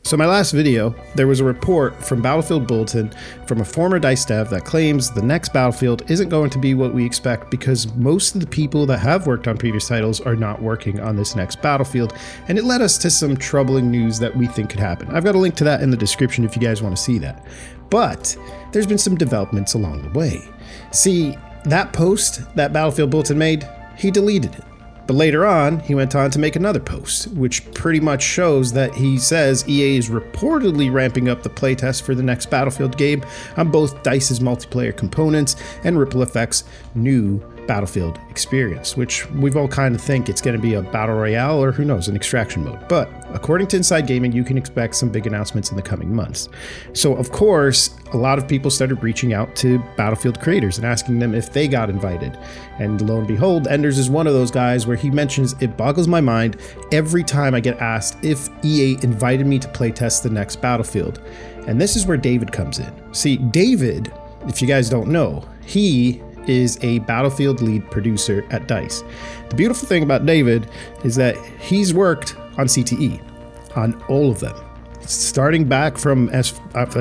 So my last video, there was a report from Battlefield Bulletin from a former DICE dev that claims the next Battlefield isn't going to be what we expect because most of the people that have worked on previous titles are not working on this next Battlefield, and it led us to some troubling news that we think could happen. I've got a link to that in the description if you guys want to see that. But there's been some developments along the way. See, that post that Battlefield Bulletin made, he deleted it. But later on, he went on to make another post, which pretty much shows that he says EA is reportedly ramping up the playtest for the next Battlefield game on both DICE's multiplayer components and Ripple Effect's new Battlefield experience, which we've all kind of think it's going to be a battle royale or who knows, an extraction mode. But according to Inside Gaming, you can expect some big announcements in the coming months. So of course, a lot of people started reaching out to Battlefield creators and asking them if they got invited. And lo and behold, Enders is one of those guys where he mentions, it boggles my mind every time I get asked if EA invited me to playtest the next Battlefield. And this is where David comes in. See, David, if you guys don't know, he is a Battlefield lead producer at DICE. The beautiful thing about David is that he's worked on CTE, on all of them, starting back from as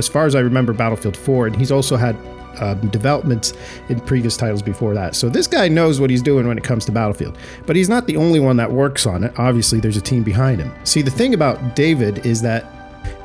far as I remember Battlefield 4, and he's also had developments in previous titles before that. So this guy knows what he's doing when it comes to Battlefield, but he's not the only one that works on it. Obviously there's a team behind him. See, the thing about David is that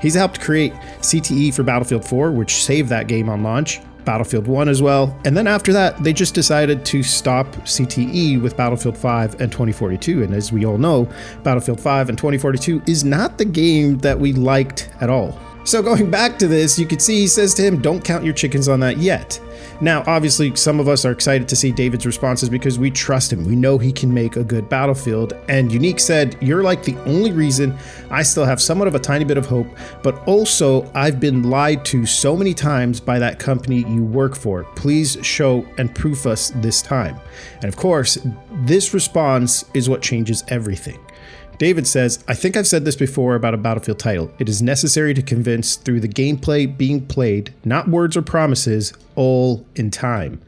he's helped create CTE for Battlefield 4, which saved that game on launch, Battlefield 1 as well, and then after that they just decided to stop CTE with Battlefield 5 and 2042, and as we all know, Battlefield 5 and 2042 is not the game that we liked at all. So going back to this, you can see he says to him, don't count your chickens on that yet. Now, obviously, some of us are excited to see David's responses because we trust him. We know he can make a good Battlefield. And Unique said, you're like the only reason I still have somewhat of a tiny bit of hope, but also I've been lied to so many times by that company you work for. Please show and proof us this time. And of course, this response is what changes everything. David says, I think I've said this before about a Battlefield title. It is necessary to convince through the gameplay being played, not words or promises, all in time.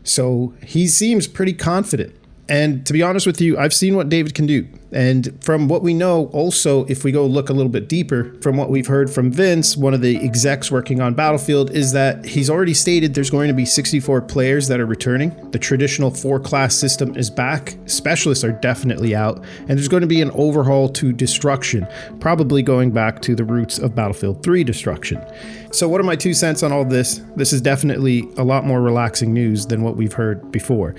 So he seems pretty confident. And to be honest with you, I've seen what David can do. And from what we know, also, if we go look a little bit deeper, from what we've heard from Vince, one of the execs working on Battlefield, is that he's already stated there's going to be 64 players that are returning. The traditional 4-class system is back. Specialists are definitely out. And there's going to be an overhaul to destruction, probably going back to the roots of Battlefield 3 destruction. So what are my 2 cents on all this? This is definitely a lot more relaxing news than what we've heard before.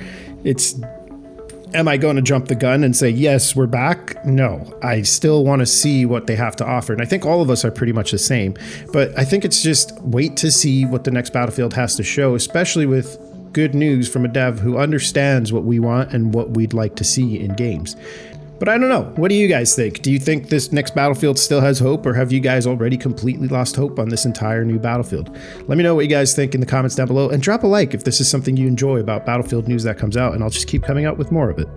Am I going to jump the gun and say, yes, we're back? No, I still want to see what they have to offer. And I think all of us are pretty much the same. But I think it's just wait to see what the next Battlefield has to show, especially with good news from a dev who understands what we want and what we'd like to see in games. But I don't know. What do you guys think? Do you think this next Battlefield still has hope, or have you guys already completely lost hope on this entire new Battlefield? Let me know what you guys think in the comments down below, and drop a like if this is something you enjoy about Battlefield news that comes out, and I'll just keep coming out with more of it.